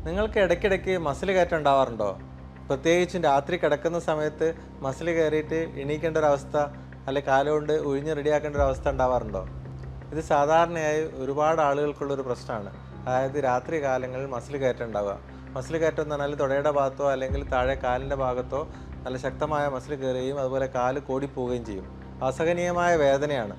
നിങ്ങൾക്ക് ഇടയ്ക്കിടയ്ക്ക് മസിൽ കയറ്റം ഉണ്ടാവാറുണ്ടോ? പ്രത്യേകിച്ചും രാത്രി കിടക്കുന്ന സമയത്ത് മസിൽ കയറിയിട്ട് എണീക്കേണ്ട ഒരവസ്ഥ, അല്ലെങ്കിൽ കാലുകൊണ്ട് ഉഴിഞ്ഞ് റെഡിയാക്കേണ്ട ഒരു അവസ്ഥ ഉണ്ടാവാറുണ്ടോ? ഇത് സാധാരണയായി ഒരുപാട് ആളുകൾക്കുള്ളൊരു പ്രശ്നമാണ്. അതായത് രാത്രി കാലങ്ങളിൽ മസിൽ കയറ്റം ഉണ്ടാവുക. മസിൽ കയറ്റം എന്ന് പറഞ്ഞാൽ തുടയുടെ ഭാഗത്തോ അല്ലെങ്കിൽ താഴെ കാലിൻ്റെ ഭാഗത്തോ നല്ല ശക്തമായ മസിൽ കയറുകയും അതുപോലെ കാല് കോടിപ്പോവുകയും ചെയ്യും. അസഹനീയമായ വേദനയാണ്.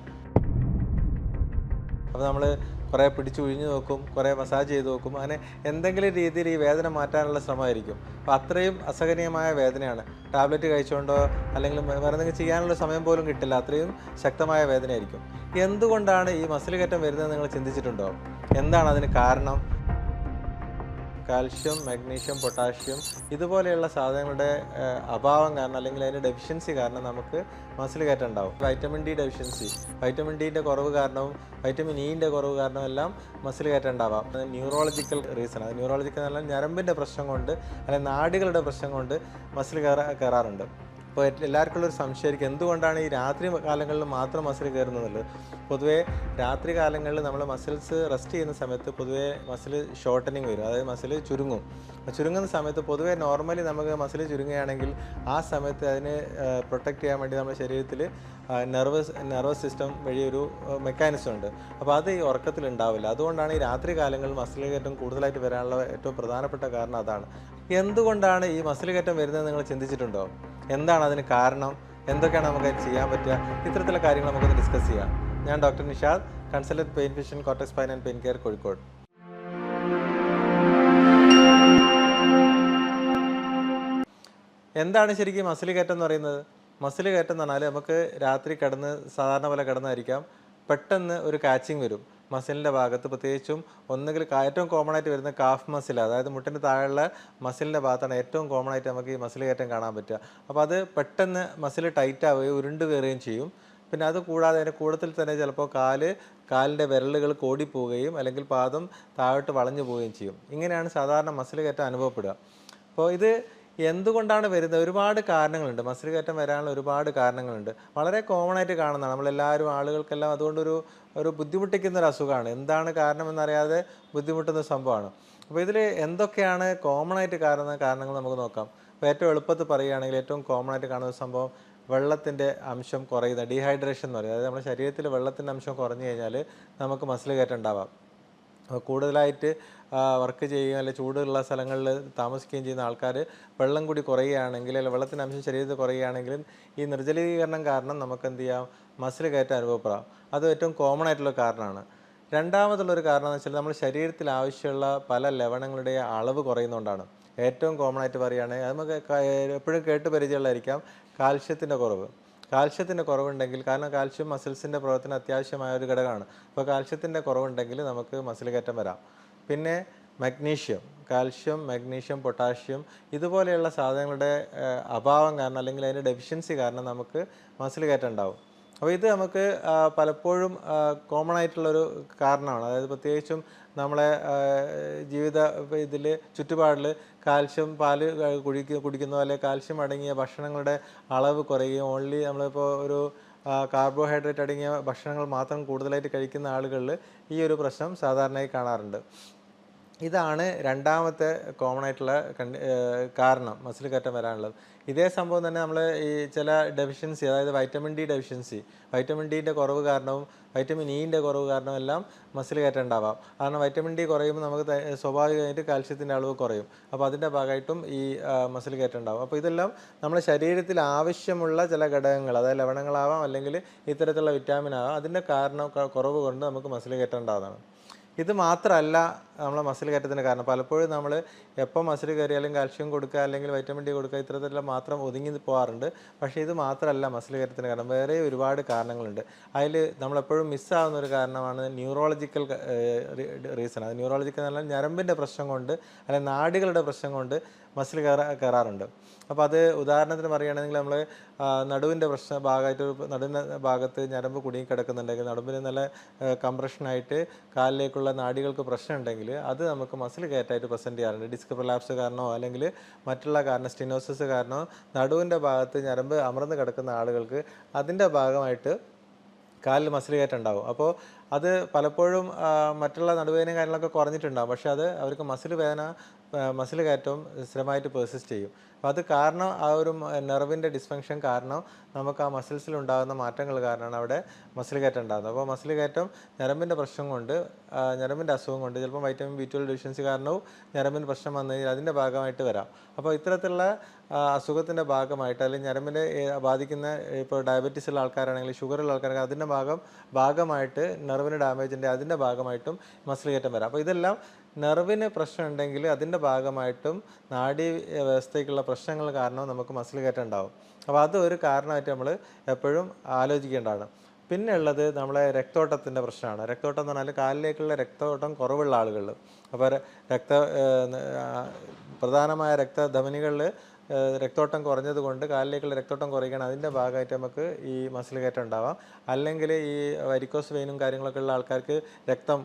അപ്പോൾ നമ്മൾ കുറേ പിടിച്ച് ഉഴിഞ്ഞ് നോക്കും, കുറേ മസാജ് ചെയ്ത് നോക്കും, അങ്ങനെ എന്തെങ്കിലും രീതിയിൽ ഈ വേദന മാറ്റാനുള്ള ശ്രമമായിരിക്കും. അപ്പോൾ അത്രയും അസഹനീയമായ വേദനയാണ്. ടാബ്ലറ്റ് കഴിച്ചുകൊണ്ടോ അല്ലെങ്കിൽ വേറെ എന്തെങ്കിലും ചെയ്യാനുള്ള സമയം പോലും കിട്ടില്ല, അത്രയും ശക്തമായ വേദനയായിരിക്കും. എന്തുകൊണ്ടാണ് ഈ മസിൽ കയറ്റം വരുന്നത് നിങ്ങൾ ചിന്തിച്ചിട്ടുണ്ടോ? എന്താണ് അതിന് കാരണം? കാൽഷ്യം, മാഗ്നീഷ്യം, പൊട്ടാഷ്യം ഇതുപോലെയുള്ള സാധനങ്ങളുടെ അഭാവം കാരണം അല്ലെങ്കിൽ അതിൻ്റെ ഡെഫിഷ്യൻസി കാരണം നമുക്ക് മസിൽ കയറ്റം ഉണ്ടാവും. വൈറ്റമിൻ ഡി ഡെഫിഷ്യൻസി, വൈറ്റമിൻ ഡിൻ്റെ കുറവ് കാരണവും വൈറ്റമിൻ ഇൻ്റെ കുറവ് കാരണവും എല്ലാം മസിൽ കയറ്റം ഉണ്ടാവാം. ന്യൂറോളജിക്കൽ റീസൺ, അത് ന്യൂറോളജിക്കൽ എന്ന് പറഞ്ഞാൽ ഞരമ്പിൻ്റെ പ്രശ്നം കൊണ്ട് അല്ലെങ്കിൽ നാഡികളുടെ പ്രശ്നം കൊണ്ട് മസിൽ കയറാറുണ്ട്. അപ്പോൾ എല്ലാവർക്കും ഉള്ളൊരു സംശയമായിരിക്കും, എന്തുകൊണ്ടാണ് ഈ രാത്രി കാലങ്ങളിൽ മാത്രം മസിൽ കയറുന്നത്? പൊതുവേ രാത്രി കാലങ്ങളിൽ നമ്മൾ മസിൽസ് റെസ്റ്റ് ചെയ്യുന്ന സമയത്ത് പൊതുവേ മസിൽ ഷോർട്ടനിങ് വരും, അതായത് മസിൽ ചുരുങ്ങും. ചുരുങ്ങുന്ന സമയത്ത് പൊതുവേ നോർമലി നമുക്ക് മസിൽ ചുരുങ്ങുകയാണെങ്കിൽ ആ സമയത്ത് അതിന് പ്രൊട്ടക്റ്റ് ചെയ്യാൻ വേണ്ടി നമ്മുടെ ശരീരത്തിൽ നെർവസ് സിസ്റ്റം വഴി ഒരു മെക്കാനിസം ഉണ്ട്. അപ്പോൾ അത് ഈ ഉറക്കത്തിൽ ഉണ്ടാവില്ല. അതുകൊണ്ടാണ് ഈ രാത്രി കാലങ്ങളിൽ മസിൽ കയറ്റം കൂടുതലായിട്ട് വരാനുള്ള ഏറ്റവും പ്രധാനപ്പെട്ട കാരണം അതാണ്. എന്തുകൊണ്ടാണ് ഈ മസിൽ കയറ്റം വരുന്നത് നിങ്ങൾ ചിന്തിച്ചിട്ടുണ്ടോ? എന്താണ് അതിന് കാരണം? എന്തൊക്കെയാണ് നമുക്ക് ചെയ്യാൻ പറ്റുക? ഇത്തരത്തിലുള്ള കാര്യങ്ങൾ നമുക്കൊന്ന് ഡിസ്കസ് ചെയ്യാം. ഞാൻ doctor Nishad, consultant pain fission, cortex spine and pain care, Kozhikode. എന്താണ് ശരിക്കും മസിൽ കയറ്റം എന്ന് പറയുന്നത്? മസിൽ കയറ്റം എന്ന് പറഞ്ഞാൽ നമുക്ക് രാത്രി കിടന്ന് സാധാരണ പോലെ കിടന്നായിരിക്കാം, പെട്ടെന്ന് ഒരു കാച്ചിങ് വരും മസിലിൻ്റെ ഭാഗത്ത്. പ്രത്യേകിച്ചും ഒന്നുകിൽ ഏറ്റവും കോമൺ ആയിട്ട് വരുന്ന കാഫ് മസിൽ, അതായത് മുട്ടിൻ്റെ താഴെയുള്ള മസിലിൻ്റെ ഭാഗത്താണ് ഏറ്റവും കോമൺ ആയിട്ട് നമുക്ക് ഈ മസിൽ കയറ്റം കാണാൻ പറ്റുക. അപ്പോൾ അത് പെട്ടെന്ന് മസിൽ ടൈറ്റ് ആവുകയും ഉരുണ്ട് കയറുകയും ചെയ്യും. പിന്നെ അത് കൂടാതെ അതിൻ്റെ കൂട്ടത്തിൽ തന്നെ ചിലപ്പോൾ കാലിൻ്റെ വിരലുകൾ കോടിപ്പോവുകയും അല്ലെങ്കിൽ പാദം താഴോട്ട് വളഞ്ഞു പോവുകയും ചെയ്യും. ഇങ്ങനെയാണ് സാധാരണ മസിൽ കയറ്റം അനുഭവപ്പെടുക. അപ്പോൾ ഇത് എന്തുകൊണ്ടാണ് വരുന്നത്? ഒരുപാട് കാരണങ്ങളുണ്ട്. മസിൽ കയറ്റം വരാനുള്ള ഒരുപാട് കാരണങ്ങളുണ്ട്. വളരെ കോമൺ ആയിട്ട് കാണുന്നതാണ്. നമ്മളെല്ലാവരും ആളുകൾക്കെല്ലാം അതുകൊണ്ടൊരു ബുദ്ധിമുട്ടിക്കുന്ന ഒരു അസുഖമാണ്. എന്താണ് കാരണമെന്നറിയാതെ ബുദ്ധിമുട്ടുന്ന സംഭവമാണ്. അപ്പോൾ ഇതിൽ എന്തൊക്കെയാണ് കോമൺ ആയിട്ട് കാരണങ്ങൾ നമുക്ക് നോക്കാം. അപ്പോൾ ഏറ്റവും എളുപ്പത്തിൽ പറയുകയാണെങ്കിൽ ഏറ്റവും കോമൺ ആയിട്ട് കാണുന്ന സംഭവം വെള്ളത്തിൻ്റെ അംശം കുറയുന്ന, ഡീഹൈഡ്രേഷൻ എന്ന് പറയും. അതായത് നമ്മുടെ ശരീരത്തിൽ വെള്ളത്തിൻ്റെ അംശം കുറഞ്ഞു കഴിഞ്ഞാൽ നമുക്ക് മസിൽ കയറ്റം ഉണ്ടാവാം. കൂടുതലായിട്ട് വർക്ക് ചെയ്യുകയും അല്ലെങ്കിൽ ചൂടുള്ള സ്ഥലങ്ങളിൽ താമസിക്കുകയും ചെയ്യുന്ന ആൾക്കാർ വെള്ളം കൂടി കുറയുകയാണെങ്കിൽ അല്ലെങ്കിൽ വെള്ളത്തിൻ്റെ അംശം ശരീരത്തിൽ കുറയുകയാണെങ്കിലും ഈ നിർജ്ജലീകരണം കാരണം നമുക്ക് എന്ത് ചെയ്യാം, മസിൽ കയറ്റം അനുഭവപ്പെടാം. അത് ഏറ്റവും കോമൺ ആയിട്ടുള്ള കാരണമാണ്. രണ്ടാമതുള്ളൊരു കാരണം എന്ന് വെച്ചാൽ നമ്മുടെ ശരീരത്തിൽ ആവശ്യമുള്ള പല ലവണങ്ങളുടെ അളവ് കുറയുന്നതുകൊണ്ടാണ്. ഏറ്റവും കോമൺ ആയിട്ട് പറയുകയാണെങ്കിൽ അത് നമുക്ക് എപ്പോഴും കേട്ട് പരിചയമുള്ളതായിരിക്കാം, കാൽഷ്യത്തിൻ്റെ കുറവ്. കാൽഷ്യത്തിൻ്റെ കുറവുണ്ടെങ്കിൽ, കാരണം കാൽഷ്യം മസിൽസിൻ്റെ പ്രവർത്തനം അത്യാവശ്യമായ ഒരു ഘടകമാണ്. അപ്പോൾ കാൽഷ്യത്തിൻ്റെ കുറവുണ്ടെങ്കിൽ നമുക്ക് മസിൽ കയറ്റം വരാം. പിന്നെ മഗ്നീഷ്യം, കാൽഷ്യം, മഗ്നീഷ്യം, പൊട്ടാഷ്യം ഇതുപോലെയുള്ള സാധനങ്ങളുടെ അഭാവം കാരണം അല്ലെങ്കിൽ അതിൻ്റെ ഡെഫിഷ്യൻസി കാരണം നമുക്ക് മസിൽ കയറ്റം ഉണ്ടാവും. അപ്പോൾ ഇത് നമുക്ക് പലപ്പോഴും കോമൺ ആയിട്ടുള്ളൊരു കാരണമാണ്. അതായത് പ്രത്യേകിച്ചും നമ്മളെ ജീവിത ഇതിൽ ചുറ്റുപാടിൽ കാൽഷ്യം പാല് കുടിക്കുന്ന പോലെ കാൽഷ്യം അടങ്ങിയ ഭക്ഷണങ്ങളുടെ അളവ് കുറയുകയും ഓൺലി നമ്മളിപ്പോൾ ഒരു കാർബോഹൈഡ്രേറ്റ് അടങ്ങിയ ഭക്ഷണങ്ങൾ മാത്രം കൂടുതലായിട്ട് കഴിക്കുന്ന ആളുകളിൽ ഈ ഒരു പ്രശ്നം സാധാരണയായി കാണാറുണ്ട്. ഇതാണ് രണ്ടാമത്തെ കോമൺ ആയിട്ടുള്ള കാരണം മസിൽ കയറ്റം വരാനുള്ളത്. ഇതേ സംഭവം തന്നെ നമ്മൾ ഈ ചില ഡെഫിഷ്യൻസി, അതായത് വൈറ്റമിൻ ഡി ഡെഫിഷ്യൻസി, വൈറ്റമിൻ ഡിൻ്റെ കുറവ് കാരണവും വൈറ്റമിൻ ഇൻ്റെ കുറവ് കാരണവും എല്ലാം മസിൽ കയറ്റം ഉണ്ടാവാം. കാരണം വൈറ്റമിൻ ഡി കുറയുമ്പോൾ നമുക്ക് സ്വാഭാവികമായിട്ട് കാൽഷ്യത്തിൻ്റെ അളവ് കുറയും. അപ്പോൾ അതിൻ്റെ ഭാഗമായിട്ടും ഈ മസിൽ കയറ്റം ഉണ്ടാവും. അപ്പോൾ ഇതെല്ലാം നമ്മുടെ ശരീരത്തിൽ ആവശ്യമുള്ള ചില ഘടകങ്ങൾ, അതായത് ലവണങ്ങളാവാം അല്ലെങ്കിൽ ഇത്തരത്തിലുള്ള വിറ്റാമിൻ ആവാം, അതിൻ്റെ കുറവ് കൊണ്ട് നമുക്ക് മസിൽ കയറ്റം ഉണ്ടാകുന്നതാണ്. ഇത് മാത്രമല്ല നമ്മളെ മസിൽ കയറ്റത്തിന് കാരണം. പലപ്പോഴും നമ്മൾ എപ്പോൾ മസിൽ കയറിയാലും കാൽഷ്യം കൊടുക്കുക അല്ലെങ്കിൽ വൈറ്റമിൻ ഡി കൊടുക്കുക ഇത്തരത്തിലെല്ലാം മാത്രം ഒതുങ്ങി പോകാറുണ്ട്. പക്ഷേ ഇത് മാത്രമല്ല മസിൽ കയറ്റത്തിന് കാരണം, വേറെ ഒരുപാട് കാരണങ്ങളുണ്ട്. അതിൽ നമ്മളെപ്പോഴും മിസ്സാവുന്ന ഒരു കാരണമാണ് ന്യൂറോളജിക്കൽ റീസൺ. അത് ന്യൂറോളജിക്കൽ എന്ന് പറഞ്ഞാൽ ഞരമ്പിൻ്റെ പ്രശ്നം കൊണ്ട് അല്ലെങ്കിൽ നാഡികളുടെ പ്രശ്നം കൊണ്ട് മസിൽ കയറാറുണ്ട്. അപ്പോൾ അത് ഉദാഹരണത്തിന് പറയുകയാണെങ്കിൽ നമ്മൾ നടുവിൻ്റെ ഭാഗമായിട്ട് നടുവിൻ്റെ ഭാഗത്ത് ഞരമ്പ് കുടുങ്ങി കിടക്കുന്നുണ്ടെങ്കിൽ, നടുവിന് നല്ല കംപ്രഷനായിട്ട് കാലിലേക്കുള്ള നാഡികൾക്ക് പ്രശ്നം ഉണ്ടെങ്കിൽ അത് നമുക്ക് മസിൽ കയറ്റായിട്ട് പ്രസൻറ്റ് ചെയ്യാറുണ്ട്. ഡിസ്ക് പ്രൊലാപ്സ് കാരണമോ അല്ലെങ്കിൽ മറ്റുള്ള കാരണം സ്റ്റെനോസിസ് കാരണമോ നടുവിൻ്റെ ഭാഗത്ത് ഞരമ്പ് അമർന്ന് കിടക്കുന്ന ആളുകൾക്ക് അതിൻ്റെ ഭാഗമായിട്ട് കാലിൽ മസിൽ കയറ്റം ഉണ്ടാവും. അപ്പോൾ അത് പലപ്പോഴും മറ്റുള്ള നടുവേദനയും കാര്യങ്ങളൊക്കെ കുറഞ്ഞിട്ടുണ്ടാകും. പക്ഷേ അത് അവർക്ക് മസിൽ വേദന മസിൽ കയറ്റവും സ്ഥിരമായിട്ട് പെർസിസ്റ്റ് ചെയ്യും. അപ്പോൾ അത് കാരണം ആ ഒരു നെർവിൻ്റെ ഡിസ്ഫങ്ഷൻ കാരണം നമുക്ക് ആ മസിൽസിൽ ഉണ്ടാകുന്ന മാറ്റങ്ങൾ കാരണമാണ് അവിടെ മസിൽ കയറ്റം ഉണ്ടാകുന്നത്. അപ്പോൾ മസിൽ കയറ്റം ഞരമ്പിൻ്റെ പ്രശ്നം കൊണ്ട് ഞരമ്പിൻ്റെ അസുഖം കൊണ്ട് ചിലപ്പോൾ വൈറ്റമിൻ B12 ഡെഫിഷ്യൻസി കാരണവും ഞരമ്പിന് പ്രശ്നം വന്നു കഴിഞ്ഞാൽ അതിൻ്റെ ഭാഗമായിട്ട് വരാം. അപ്പോൾ ഇത്തരത്തിലുള്ള അസുഖത്തിൻ്റെ ഭാഗമായിട്ട് അല്ലെങ്കിൽ ഞരമ്പിനെ ബാധിക്കുന്ന ഇപ്പോൾ ഡയബറ്റീസ് ഉള്ള ആൾക്കാരാണെങ്കിൽ ഷുഗറുള്ള ആൾക്കാർക്ക് അതിൻ്റെ ഭാഗമായിട്ട് നെർവിന് ഡാമേജിൻ്റെ അതിൻ്റെ ഭാഗമായിട്ടും മസിൽ കയറ്റം വരാം. അപ്പോൾ ഇതെല്ലാം നെർവിന് പ്രശ്നം ഉണ്ടെങ്കിൽ അതിൻ്റെ ഭാഗമായിട്ടും നാഡീ വ്യവസ്ഥയ്ക്കുള്ള പ്രശ്നങ്ങൾ കാരണം നമുക്ക് മസിൽ കയറ്റം ഉണ്ടാവും. അപ്പോൾ അത് ഒരു കാരണമായിട്ട് നമ്മൾ എപ്പോഴും ആലോചിക്കേണ്ടതാണ്. പിന്നെ ഉള്ളത് നമ്മളെ രക്തോട്ടത്തിൻ്റെ പ്രശ്നമാണ്. രക്തോട്ടം എന്ന് പറഞ്ഞാൽ കാലിലേക്കുള്ള രക്തോട്ടം കുറവുള്ള ആളുകൾ, അപ്പോൾ പ്രധാനമായ രക്തധമനികളിൽ രക്തോട്ടം കുറഞ്ഞത് കൊണ്ട് കാലിലേക്കുള്ള രക്തോട്ടം കുറയ്ക്കണം, അതിൻ്റെ ഭാഗമായിട്ട് നമുക്ക് ഈ മസിൽ കയറ്റം ഉണ്ടാവാം. അല്ലെങ്കിൽ ഈ വരിക്കോസ് വെയിനും കാര്യങ്ങളൊക്കെ ഉള്ള ആൾക്കാർക്ക് രക്തം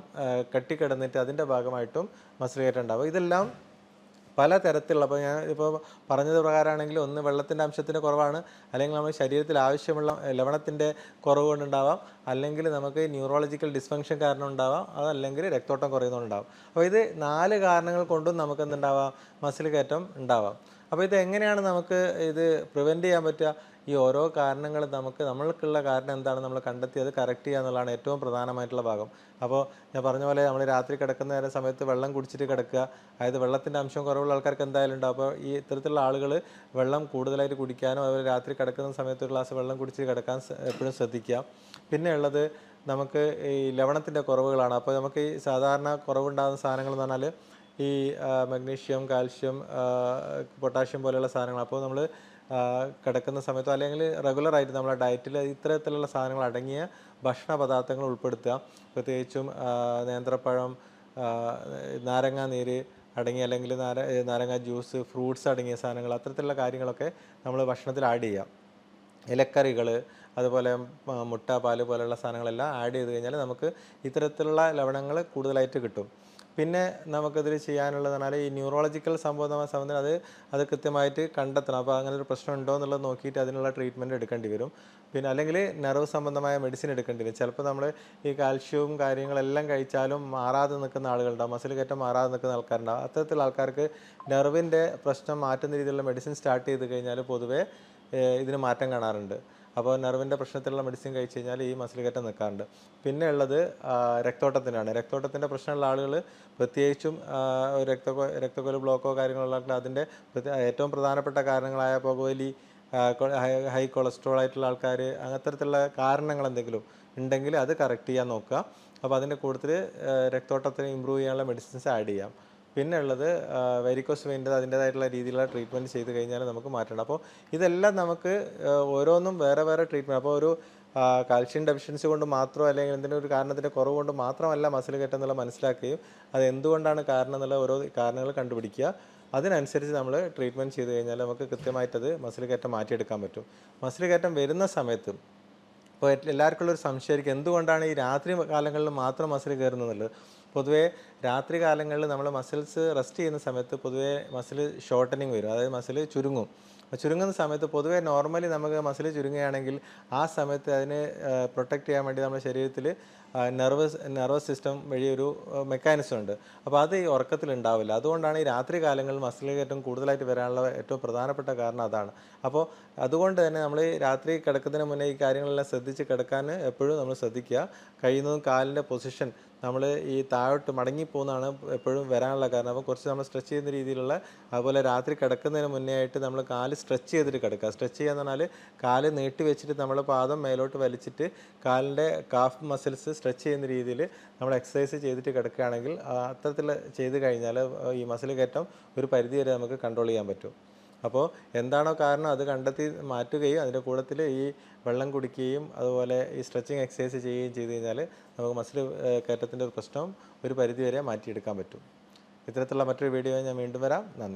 കെട്ടിക്കിടന്നിട്ട് അതിൻ്റെ ഭാഗമായിട്ടും മസിൽ കയറ്റം ഉണ്ടാവും. ഇതെല്ലാം പല തരത്തിലുള്ള, അപ്പോൾ ഞാൻ ഇപ്പോൾ പറഞ്ഞത് പ്രകാരമാണെങ്കിൽ ഒന്ന് വെള്ളത്തിൻ്റെ അംശത്തിൻ്റെ കുറവാണ്, അല്ലെങ്കിൽ നമ്മൾ ശരീരത്തിൽ ആവശ്യമുള്ള ലവണത്തിൻ്റെ കുറവ് കൊണ്ടുണ്ടാവാം, അല്ലെങ്കിൽ നമുക്ക് ന്യൂറോളജിക്കൽ ഡിസ്ഫങ്ഷൻ കാരണം ഉണ്ടാവാം, അതല്ലെങ്കിൽ രക്തോട്ടം കുറയുന്നതുകൊണ്ടാവാം. അപ്പോൾ ഇത് 4 കാരണങ്ങൾ കൊണ്ടും നമുക്ക് എന്തുണ്ടാവാം, മസിൽ കയറ്റം ഉണ്ടാവാം. അപ്പോൾ ഇത് എങ്ങനെയാണ് നമുക്ക് ഇത് പ്രിവെൻറ്റ് ചെയ്യാൻ പറ്റുക? ഈ ഓരോ കാരണങ്ങൾ നമ്മൾക്കുള്ള കാരണം എന്താണ് നമ്മൾ കണ്ടെത്തി അത് കറക്റ്റ് ചെയ്യുക എന്നുള്ളതാണ് ഏറ്റവും പ്രധാനമായിട്ടുള്ള ഭാഗം. അപ്പോൾ ഞാൻ പറഞ്ഞ പോലെ നമ്മൾ രാത്രി കിടക്കുന്ന സമയത്ത് വെള്ളം കുടിച്ചിട്ട് കിടക്കുക, അതായത് വെള്ളത്തിൻ്റെ അംശം കുറവുള്ള ആൾക്കാർക്ക് എന്തായാലും ഉണ്ടാവും. അപ്പോൾ ഈ ഇത്തരത്തിലുള്ള ആളുകൾ വെള്ളം കൂടുതലായിട്ട് കുടിക്കാനും അതുപോലെ രാത്രി കിടക്കുന്ന സമയത്ത് ഒരു ഗ്ലാസ് വെള്ളം കുടിച്ച് കിടക്കാൻ എപ്പോഴും ശ്രദ്ധിക്കുക. പിന്നെ ഉള്ളത് നമുക്ക് ഈ ലവണത്തിൻ്റെ കുറവുകളാണ്. അപ്പോൾ നമുക്ക് ഈ സാധാരണ കുറവുണ്ടാകുന്ന സാധനങ്ങൾ എന്ന് പറഞ്ഞാൽ ഈ മഗ്നീഷ്യം, കാൽഷ്യം, പൊട്ടാഷ്യം പോലെയുള്ള സാധനങ്ങൾ. അപ്പോൾ നമ്മൾ കിടക്കുന്ന സമയത്തോ അല്ലെങ്കിൽ റെഗുലറായിട്ട് നമ്മളെ ഡയറ്റിൽ ഇത്തരത്തിലുള്ള സാധനങ്ങൾ അടങ്ങിയ ഭക്ഷണ പദാർത്ഥങ്ങൾ ഉൾപ്പെടുത്തുക. പ്രത്യേകിച്ചും നേന്ത്രപ്പഴം, നാരങ്ങാ നീര് അടങ്ങിയ അല്ലെങ്കിൽ നാരങ്ങ ജ്യൂസ്, ഫ്രൂട്ട്സ് അടങ്ങിയ സാധനങ്ങൾ, അത്തരത്തിലുള്ള കാര്യങ്ങളൊക്കെ നമ്മൾ ഭക്ഷണത്തിൽ ആഡ് ചെയ്യുക. ഇലക്കറികൾ, അതുപോലെ മുട്ട, പാല് പോലെയുള്ള സാധനങ്ങളെല്ലാം ആഡ് ചെയ്ത് കഴിഞ്ഞാൽ നമുക്ക് ഇത്തരത്തിലുള്ള ലവണങ്ങൾ കൂടുതലായിട്ട് കിട്ടും. പിന്നെ നമുക്കതിൽ ചെയ്യാനുള്ളതെന്ന് പറഞ്ഞാൽ ഈ ന്യൂറോളജിക്കൽ സംബന്ധം അത് കൃത്യമായിട്ട് കണ്ടെത്തണം. അപ്പോൾ അങ്ങനെ ഒരു പ്രശ്നം ഉണ്ടോ എന്നുള്ളത് നോക്കിയിട്ട് അതിനുള്ള ട്രീറ്റ്മെൻറ്റ് എടുക്കേണ്ടി വരും. പിന്നെ അല്ലെങ്കിൽ നെർവ് സംബന്ധമായ മെഡിസിൻ എടുക്കേണ്ടി വരും. ചിലപ്പോൾ നമ്മൾ ഈ കാൽഷ്യവും കാര്യങ്ങളെല്ലാം കഴിച്ചാലും മാറാതെ നിൽക്കുന്ന ആളുകളുണ്ടാവും, മസിൽ കയറ്റം മാറാതെ നിൽക്കുന്ന ആൾക്കാരുണ്ടാവും. അത്തരത്തിലുള്ള ആൾക്കാർക്ക് നെർവിൻ്റെ പ്രശ്നം മാറ്റുന്ന രീതിയിലുള്ള മെഡിസിൻ സ്റ്റാർട്ട് ചെയ്ത് കഴിഞ്ഞാൽ പൊതുവേ ഇതിന് മാറ്റം കാണാറുണ്ട്. അപ്പോൾ നെർവിൻ്റെ പ്രശ്നത്തിലുള്ള മെഡിസിൻ കഴിച്ച് കഴിഞ്ഞാൽ ഈ മസിൽ കയറ്റം നിൽക്കാറുണ്ട്. പിന്നെ ഉള്ളത് രക്തോട്ടത്തിനാണ്. രക്തോട്ടത്തിൻ്റെ പ്രശ്നമുള്ള ആളുകൾ പ്രത്യേകിച്ചും രക്തക്കൊഴൽ ബ്ലോക്കോ കാര്യങ്ങളുള്ള അതിൻ്റെ ഏറ്റവും പ്രധാനപ്പെട്ട കാരണങ്ങളായ പുകവലി, ഹൈ കൊളസ്ട്രോൾ ആയിട്ടുള്ള ആൾക്കാർ, അത്തരത്തിലുള്ള കാരണങ്ങൾ എന്തെങ്കിലും ഉണ്ടെങ്കിൽ അത് കറക്റ്റ് ചെയ്യാൻ നോക്കുക. അപ്പോൾ അതിൻ്റെ കൂട്ടത്തിൽ രക്തോട്ടത്തിന് ഇമ്പ്രൂവ് ചെയ്യാനുള്ള മെഡിസിൻസ് ആഡ് ചെയ്യാം. പിന്നെ ഉള്ളത് വെരിക്കോസ് വെയിൻ്റെ അതിൻ്റേതായിട്ടുള്ള രീതിയിലുള്ള ട്രീറ്റ്മെൻറ്റ് ചെയ്ത് കഴിഞ്ഞാൽ നമുക്ക് മാറ്റണം. അപ്പോൾ ഇതെല്ലാം നമുക്ക് ഓരോന്നും വേറെ വേറെ ട്രീറ്റ്മെൻറ്റ്. അപ്പോൾ ഒരു കാൽഷ്യം ഡെഫിഷ്യൻസി കൊണ്ട് മാത്രമോ അല്ലെങ്കിൽ എന്തെങ്കിലും ഒരു കാരണത്തിൻ്റെ കുറവ് കൊണ്ട് മാത്രമല്ല മസിൽ കയറ്റം എന്നുള്ളത് മനസ്സിലാക്കുകയും അത് എന്തുകൊണ്ടാണ് കാരണം എന്നുള്ള ഓരോ കാരണങ്ങൾ കണ്ടുപിടിക്കുക. അതിനനുസരിച്ച് നമ്മൾ ട്രീറ്റ്മെൻറ്റ് ചെയ്ത് കഴിഞ്ഞാൽ നമുക്ക് കൃത്യമായിട്ടത് മസിൽ കയറ്റം മാറ്റിയെടുക്കാൻ പറ്റും. മസിൽ കയറ്റം വരുന്ന സമയത്ത് ഇപ്പോൾ എല്ലാവർക്കും ഉള്ളൊരു സംശയമായിരിക്കും, എന്തുകൊണ്ടാണ് ഈ രാത്രി കാലങ്ങളിൽ മാത്രം മസിൽ കയറുന്നത്. പൊതുവേ രാത്രി കാലങ്ങളിൽ നമ്മൾ മസിൽസ് റെസ്റ്റ് ചെയ്യുന്ന സമയത്ത് പൊതുവേ മസിൽ ഷോർട്ടനിങ് വരും, അതായത് മസിൽ ചുരുങ്ങും. ചുരുങ്ങുന്ന സമയത്ത് പൊതുവേ നോർമലി നമുക്ക് മസിൽ ആ സമയത്ത് അതിനെ പ്രൊട്ടക്റ്റ് ചെയ്യാൻ വേണ്ടി നമ്മുടെ ശരീരത്തിൽ നെർവസ് സിസ്റ്റം വഴി ഒരു മെക്കാനിസം ഉണ്ട്. അപ്പോൾ അത് ഈ ഉറക്കത്തിൽ ഉണ്ടാവില്ല. അതുകൊണ്ടാണ് ഈ രാത്രി കാലങ്ങളിൽ മസിൽ കയറ്റം കൂടുതലായിട്ട് വരാനുള്ള ഏറ്റവും പ്രധാനപ്പെട്ട കാരണം അതാണ്. അപ്പോൾ അതുകൊണ്ട് തന്നെ നമ്മൾ രാത്രി കിടക്കുന്നതിന് മുന്നേ ഈ കാര്യങ്ങളെല്ലാം ശ്രദ്ധിച്ച് കിടക്കാൻ എപ്പോഴും നമ്മൾ ശ്രദ്ധിക്കുക. കഴിയുന്നതും കാലിൻ്റെ പൊസിഷൻ നമ്മൾ ഈ താഴോട്ട് മടങ്ങിപ്പോകുന്നതാണ് എപ്പോഴും വരാനുള്ള കാരണം. അപ്പോൾ കുറച്ച് നമ്മൾ സ്ട്രെച്ച് ചെയ്യുന്ന രീതിയിലുള്ള, അതുപോലെ രാത്രി കിടക്കുന്നതിന് മുന്നേ ആയിട്ട് നമ്മൾ കാല് സ്ട്രെച്ച് ചെയ്തിട്ട് കിടക്കുക. സ്ട്രെച്ച് ചെയ്യുക എന്ന് പറഞ്ഞാൽ കാല് നീട്ടി വെച്ചിട്ട് നമ്മൾ പാദം മേലോട്ട് വലിച്ചിട്ട് കാലിൻ്റെ കാഫ് മസിൽസ് സ്ട്രെച്ച് ചെയ്യുന്ന രീതിയിൽ നമ്മൾ എക്സസൈസ് ചെയ്തിട്ട് കിടക്കുകയാണെങ്കിൽ അത്തരത്തിൽ ചെയ്ത് കഴിഞ്ഞാൽ ഈ മസിൽ കയറ്റം ഒരു പരിധി വരെ നമുക്ക് കൺട്രോൾ ചെയ്യാൻ പറ്റും. അപ്പോൾ എന്താണോ കാരണം അത് കണ്ടെത്തി മാറ്റുകയും അതിൻ്റെ കൂട്ടത്തിൽ ഈ വെള്ളം കുടിക്കുകയും അതുപോലെ ഈ സ്ട്രെച്ചിങ് എക്സസൈസ് ചെയ്യുകയും ചെയ്ത് കഴിഞ്ഞാൽ നമുക്ക് മസിൽ കയറ്റത്തിൻ്റെ ഒരു പ്രശ്നം ഒരു പരിധി വരെ മാറ്റിയെടുക്കാൻ പറ്റും. ഇത്തരത്തിലുള്ള മറ്റൊരു വീഡിയോ ഞാൻ വീണ്ടും വരാം. നന്ദി.